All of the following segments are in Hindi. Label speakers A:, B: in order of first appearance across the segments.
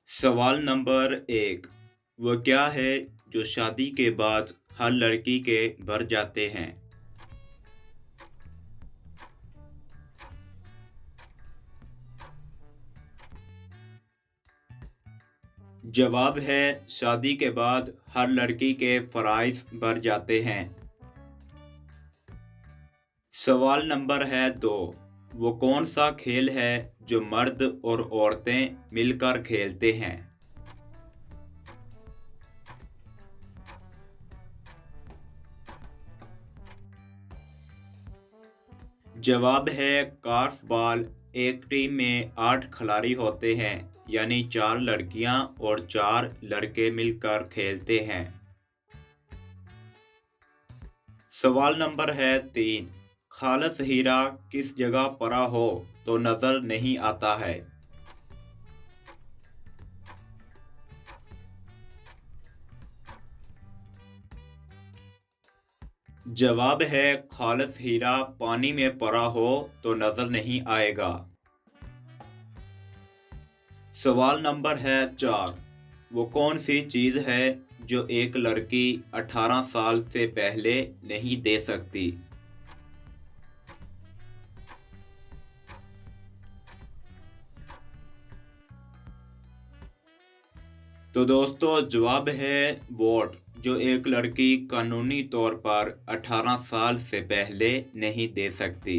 A: सवाल नंबर 1। वह क्या है जो शादी के बाद हर लड़की के भर जाते हैं? जवाब है शादी के बाद हर लड़की के फ़राइज़ भर जाते हैं। सवाल नंबर है 2। वो कौन सा खेल है जो मर्द और औरतें मिलकर खेलते हैं? जवाब है कॉर्फबॉल। एक टीम में 8 खिलाड़ी होते हैं, यानी 4 लड़कियां और 4 लड़के मिलकर खेलते हैं। सवाल नंबर है 3। खालस हीरा किस जगह पड़ा हो तो नजर नहीं आता है? जवाब है खालस हीरा पानी में पड़ा हो तो नजर नहीं आएगा। सवाल नंबर है 4। वो कौन सी चीज़ है जो एक लड़की 18 साल से पहले नहीं दे सकती? तो दोस्तों जवाब है वोट, जो एक लड़की कानूनी तौर पर 18 साल से पहले नहीं दे सकती।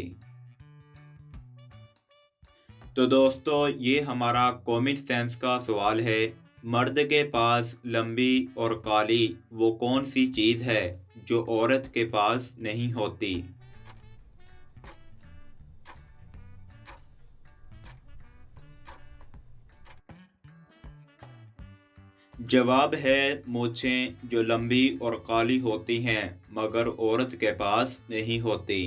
A: तो दोस्तों ये हमारा कॉमन सेंस का सवाल है। मर्द के पास लंबी और काली वो कौन सी चीज़ है जो औरत के पास नहीं होती? जवाब है मूछें, जो लंबी और काली होती हैं मगर औरत के पास नहीं होती।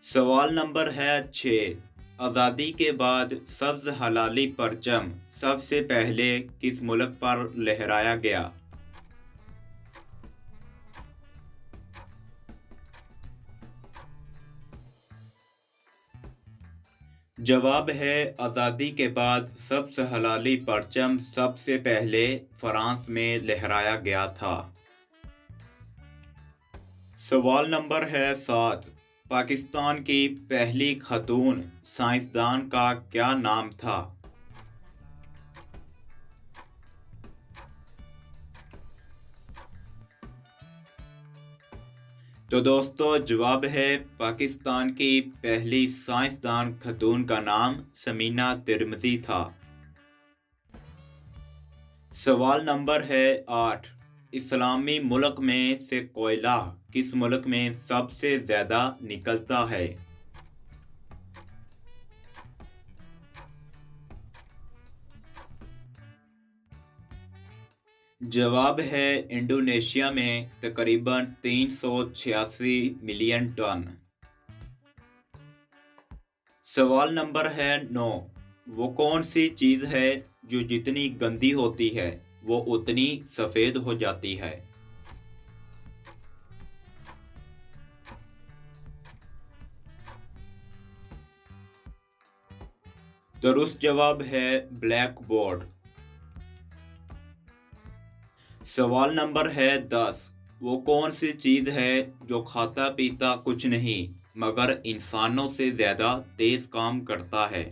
A: सवाल नंबर है 6। आज़ादी के बाद सब्ज़ हलाली परचम सबसे पहले किस मुल्क पर लहराया गया? जवाब है आज़ादी के बाद सब्ज़ हलाली परचम सबसे पहले फ्रांस में लहराया गया था। सवाल नंबर है 7। पाकिस्तान की पहली खातून साइंसदान का क्या नाम था? तो दोस्तों जवाब है पाकिस्तान की पहली साइंसदान खातून का नाम समीना तिरमिज़ी था। सवाल नंबर है 8। इस्लामी मुल्क में से कोयला किस मुल्क में सबसे ज़्यादा निकलता है? जवाब है इंडोनेशिया में तकरीबन 386 मिलियन टन। सवाल नंबर है 9। वो कौन सी चीज़ है जो जितनी गंदी होती है वो उतनी सफ़ेद हो जाती है? दुरुस्त जवाब है ब्लैक बोर्ड। सवाल नंबर है 10। वो कौन सी चीज़ है जो खाता पीता कुछ नहीं मगर इंसानों से ज़्यादा तेज़ काम करता है?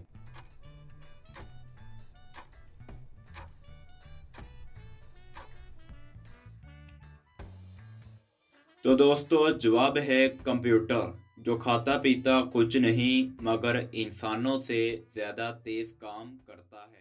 A: तो दोस्तों जवाब है कंप्यूटर, जो खाता पीता कुछ नहीं मगर इंसानों से ज़्यादा तेज़ काम करता है।